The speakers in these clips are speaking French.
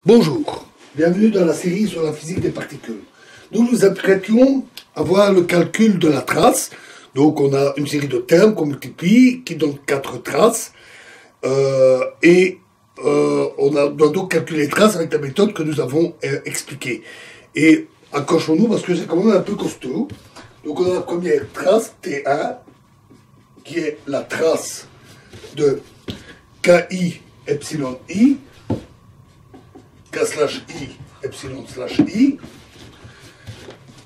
Bonjour, bienvenue dans la série sur la physique des particules. Nous nous apprêtions à voir le calcul de la trace. Donc on a une série de termes qu'on multiplie, qui donnent 4 traces. On doit donc calculer les traces avec la méthode que nous avons expliquée. Et accrochons-nous parce que c'est quand même un peu costaud. Donc on a la première trace, T1, qui est la trace de KI epsilon I, K slash I epsilon slash I,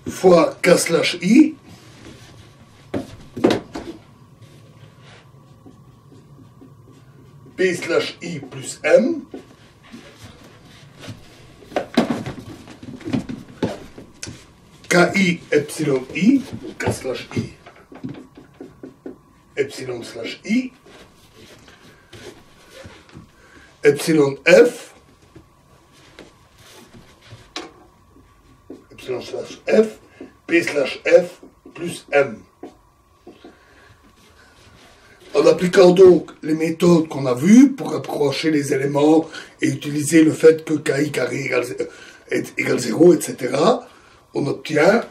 fois K slash I, P slash I plus M, KI epsilon I, K slash I, epsilon slash I, epsilon F, epsilon slash F, P slash F plus M. En appliquant donc les méthodes qu'on a vues pour approcher les éléments et utiliser le fait que KI carré égale 0, etc., on obtient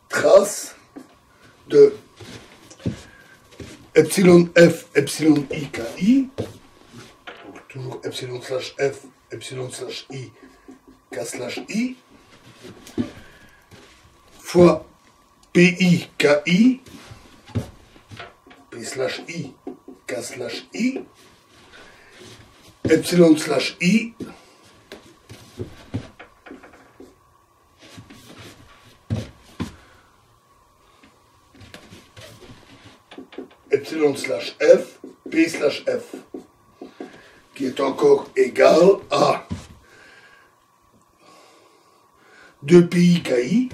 trace de epsilon F, epsilon I, KI, donc toujours epsilon slash F, epsilon slash I, K slash I, fois PI, KI, P slash I, K slash I, epsilon slash I, epsilon slash F, P slash F, qui est encore égal à 2pi KI,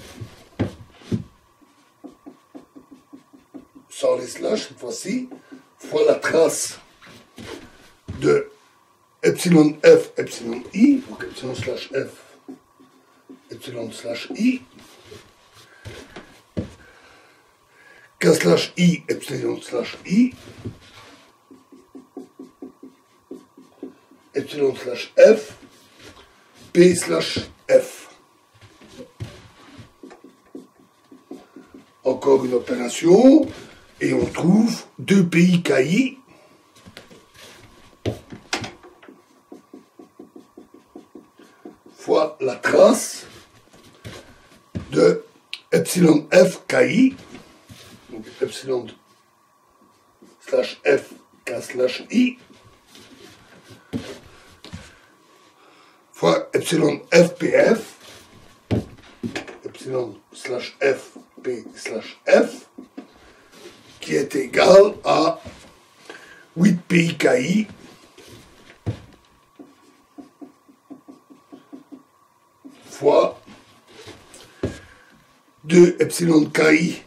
sans les slash cette fois-ci, fois la trace de epsilon F, epsilon I, donc epsilon slash F, epsilon slash I, K slash I, epsilon slash I, epsilon slash F, P slash F. Encore une opération, et on trouve 2pi KI fois la trace de epsilon F KI, donc epsilon slash F K slash I, fois epsilon FPF, epsilon slash F P slash F, qui est égal à 8pi KI fois 2 epsilon KI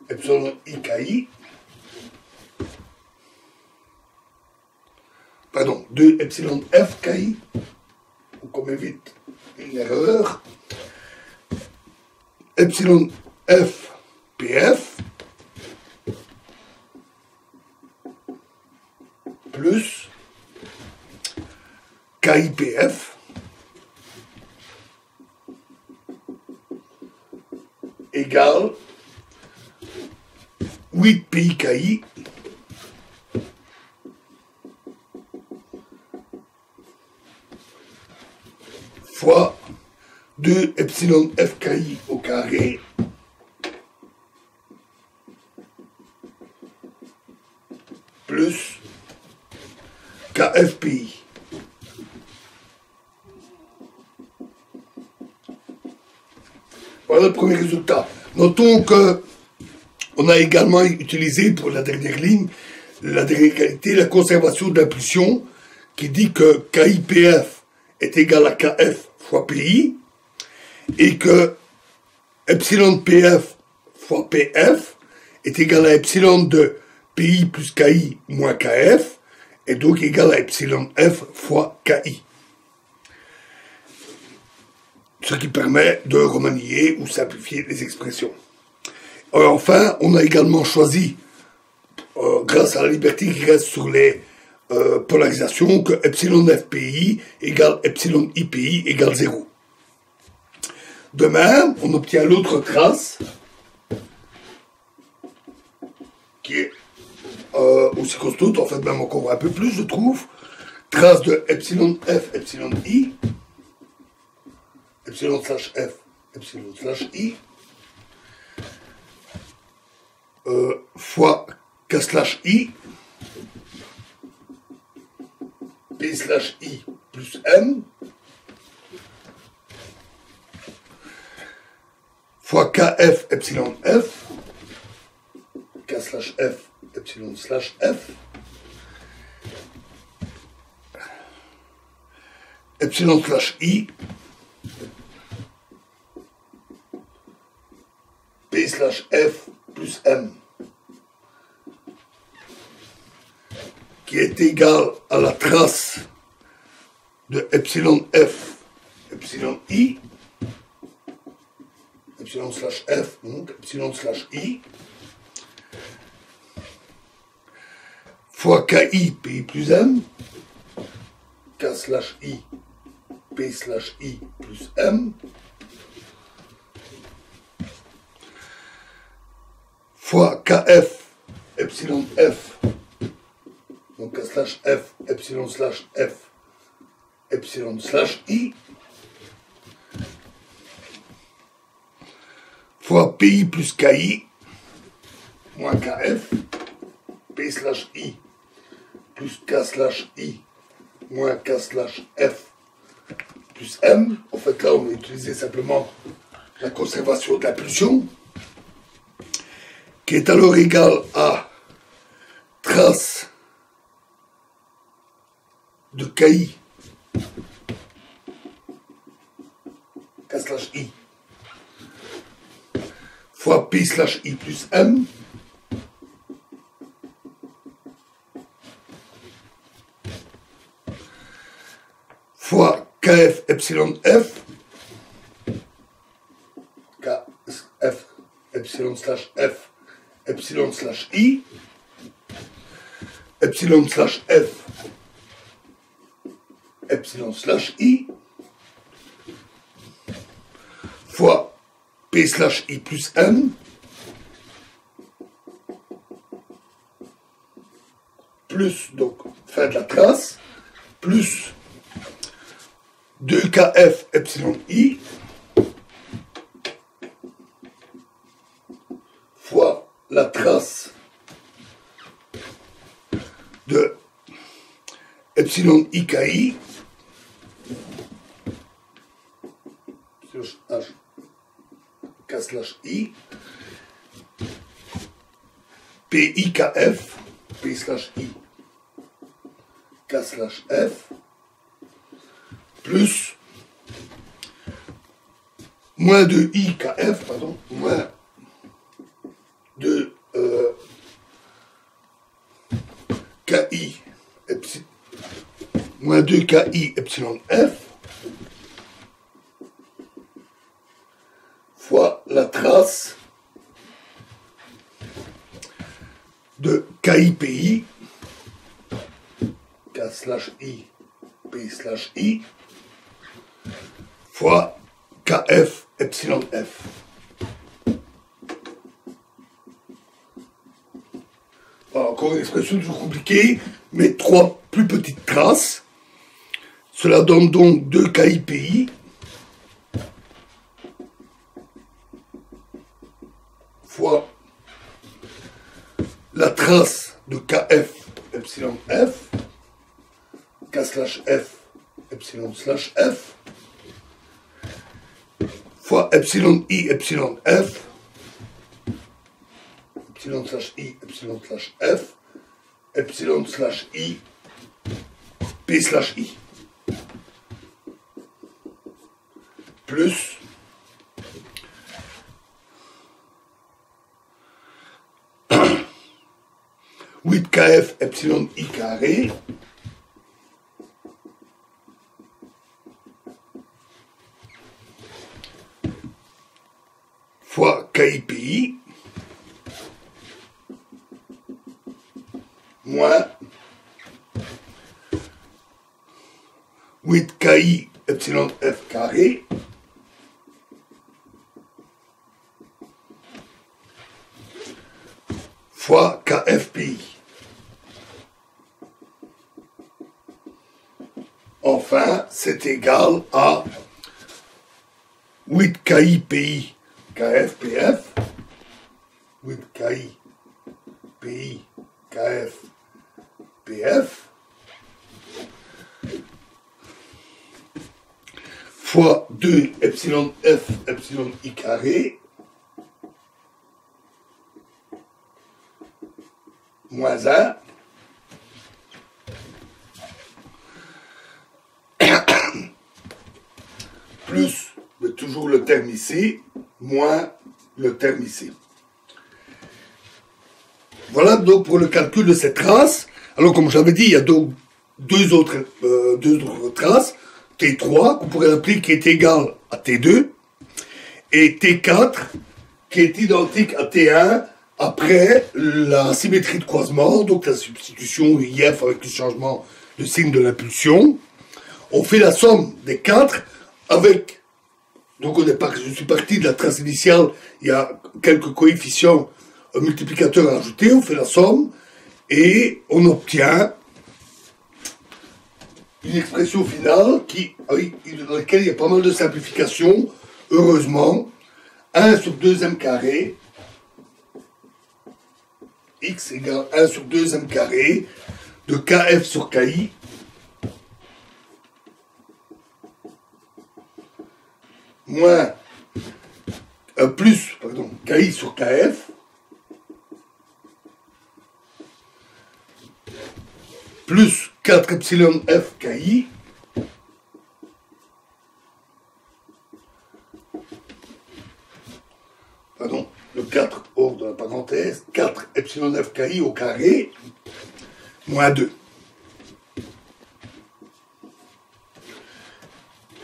epsilon IKI, pardon, 2 epsilon FKI, ou comme évite une erreur, epsilon FPF plus KIPF égale 8pi KI fois 2 epsilon FKI au carré plus KFPI. Voilà le premier résultat. Notons que on a également utilisé pour la dernière ligne, la dernière qualité, la conservation d'impulsion qui dit que KIPF est égal à KF fois PI et que epsilon PF fois PF est égal à epsilon de PI plus KI moins KF et donc égal à epsilon F fois KI. Ce qui permet de remanier ou simplifier les expressions. Enfin, on a également choisi trace à la liberté qui reste sur les polarisations que epsilon FPI égale epsilon IPI égale 0. De même, on obtient l'autre trace qui est aussi costaud, en fait même encore un peu plus, je trouve. Trace de epsilon F, epsilon I, epsilon slash F, epsilon slash I, fois K slash I, P slash I plus M, fois KF epsilon F, K slash F, epsilon slash F, epsilon slash I, P slash F plus M, qui est égal à la trace de epsilon F, epsilon I, epsilon slash F, donc epsilon slash I, fois KI, PI plus M, K slash I, P slash I plus M, fois KF, epsilon F, donc K slash F, epsilon slash F, epsilon slash I, fois PI plus KI, moins KF, P slash I, plus K slash I, moins K slash F, plus M. En fait, là, on va utiliser simplement la conservation de l'impulsion, qui est alors égale à trace de KI, K slash I, fois P slash I plus M, fois KF epsilon F, KF epsilon slash F, epsilon slash I, epsilon slash F, epsilon slash I, fois P slash I plus M, plus, donc, fin de la trace, plus 2KF epsilon I, fois la trace de epsilon IKI, H, K slash I, PIKF, P slash I, K slash F, plus moins de IKF, pardon, moins de KI, moins 2 KI epsilon F, fois la trace de KIPI, K slash I, P slash I, fois KF epsilon F. Voilà, encore une expression toujours compliquée, mais 3 plus petites traces. Cela donne donc 2 KIPI fois la trace de KF epsilon F, K slash F, epsilon slash F, fois epsilon I, epsilon F, epsilon slash I, epsilon slash F, epsilon slash I, P slash I, plus 8KF epsilon I carré fois KIPI moins 8 KI epsilon F carré fois KFPI. Enfin, c'est égal à 8 KI PI KFPF, 8 KI PI KFPF, fois 2 epsilon F epsilon I carré, moins 1, plus toujours le terme ici, moins le terme ici. Voilà donc pour le calcul de cette trace. Alors comme j'avais dit, il y a donc deux autres traces, T3, qu'on pourrait appeler qui est égal à T2, et T4, qui est identique à T1 après la symétrie de croisement, donc la substitution IF avec le changement de signe de l'impulsion. On fait la somme des 4 avec, donc je suis parti de la trace initiale, il y a quelques coefficients multiplicateurs à ajouter, on fait la somme, et on obtient une expression finale dans laquelle il y a pas mal de simplifications, heureusement. 1 sur 2m carré, x égale 1 sur 2m carré de kf sur ki, moins ki sur kf, plus 4 epsilon f ki, le 4 hors de la parenthèse, 4 epsilon f ki au carré, moins 2.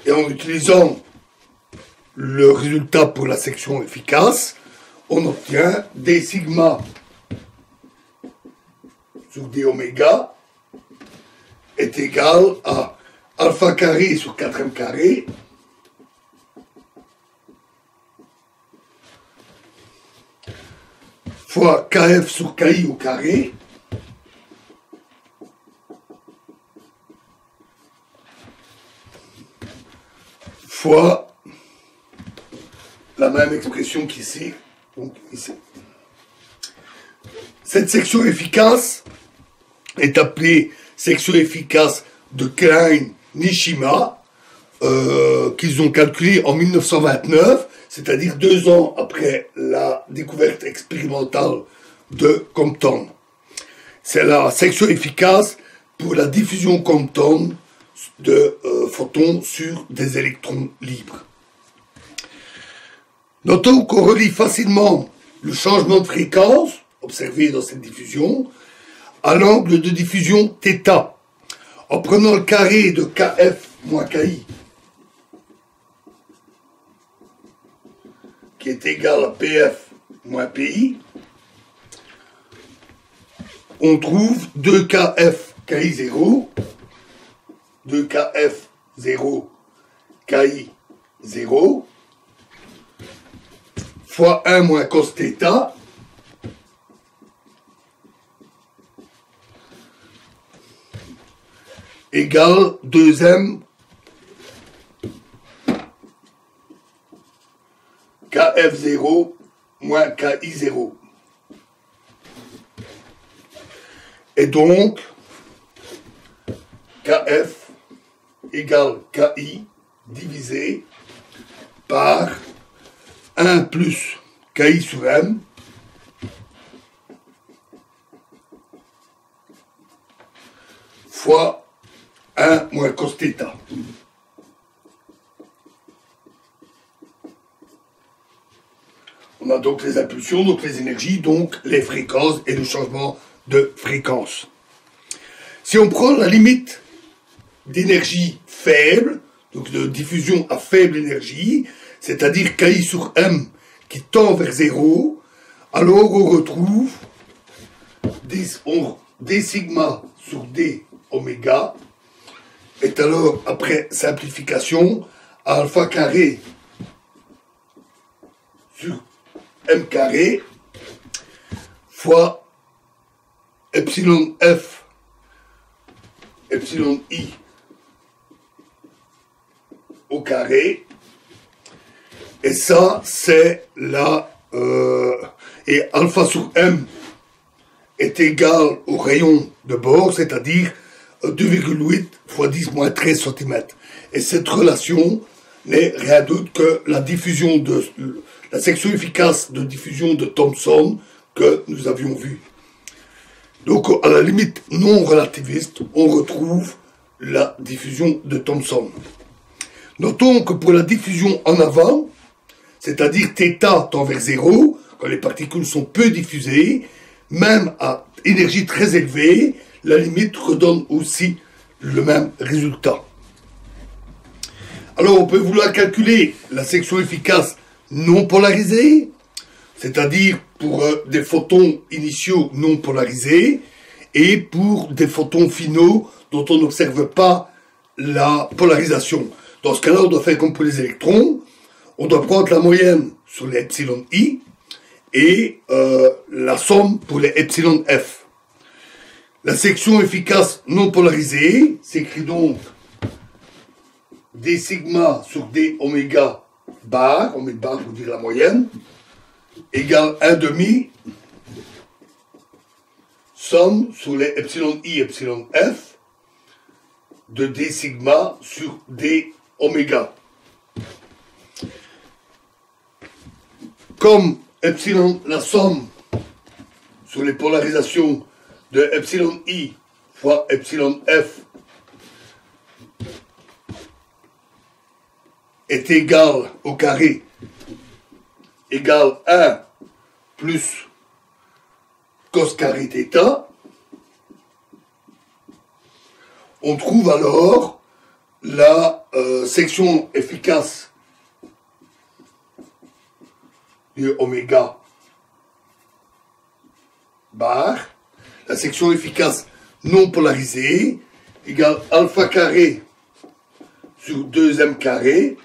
Et en utilisant le résultat pour la section efficace, on obtient d sigma sur d oméga est égal à alpha carré sur 4m carré fois kf sur ki au carré fois la même expression qu'ici. Donc ici. Cette section efficace est appelée section efficace de Klein-Nishima, qu'ils ont calculé en 1929, c'est-à-dire 2 ans après la découverte expérimentale de Compton. C'est la section efficace pour la diffusion Compton de photons sur des électrons libres. Notons qu'on relie facilement le changement de fréquence observé dans cette diffusion à l'angle de diffusion θ, en prenant le carré de kf moins ki, qui est égal à pf moins pi, on trouve 2kf ki0, 2kf0 ki0, fois 1 moins cos θ, égale 2m kf0 moins ki0. Et donc, kf égale ki divisé par 1 plus ki sur m fois 1 moins cos θ. On a donc les impulsions, donc les énergies, donc les fréquences et le changement de fréquence. Si on prend la limite d'énergie faible, donc de diffusion à faible énergie, c'est-à-dire ki sur m qui tend vers 0, alors on retrouve d sigma sur d oméga est alors, après simplification, alpha carré sur m carré fois epsilon f, epsilon i au carré. Et ça, c'est la... et alpha sur m est égal au rayon de bord, c'est-à-dire 2,8 fois 10 moins 13 cm. Et cette relation n'est rien d'autre que la diffusion de la section efficace de diffusion de Thomson que nous avions vu. Donc, à la limite non relativiste, on retrouve la diffusion de Thomson. Notons que pour la diffusion en avant, c'est-à-dire θ tend vers 0, quand les particules sont peu diffusées, même à énergie très élevée, la limite redonne aussi le même résultat. Alors on peut vouloir calculer la section efficace non polarisée, c'est-à-dire pour des photons initiaux non polarisés, et pour des photons finaux dont on n'observe pas la polarisation. Dans ce cas-là, on doit faire comme pour les électrons, on doit prendre la moyenne sur les epsilon i et la somme pour les epsilon f. La section efficace non polarisée s'écrit donc d sigma sur d oméga bar pour dire la moyenne, égale 1/2 somme sur les epsilon i, epsilon f de d sigma sur d oméga. Comme epsilon, la somme sur les polarisations de epsilon i fois epsilon f est égale au carré égale 1 plus cos carré θ, on trouve alors la section efficace de oméga bar, la section efficace non polarisée, égale alpha carré sur 2m carré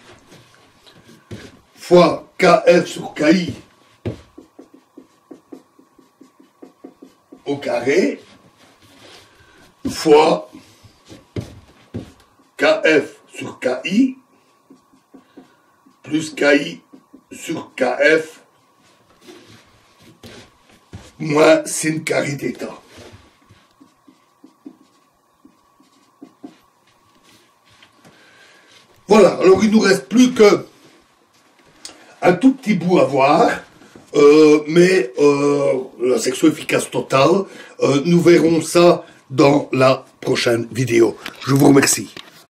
fois kf sur ki au carré fois kf sur ki plus ki sur kf moins sin carré θ. Voilà, alors il ne nous reste plus que un tout petit bout à voir, mais la section efficace totale, nous verrons ça dans la prochaine vidéo. Je vous remercie.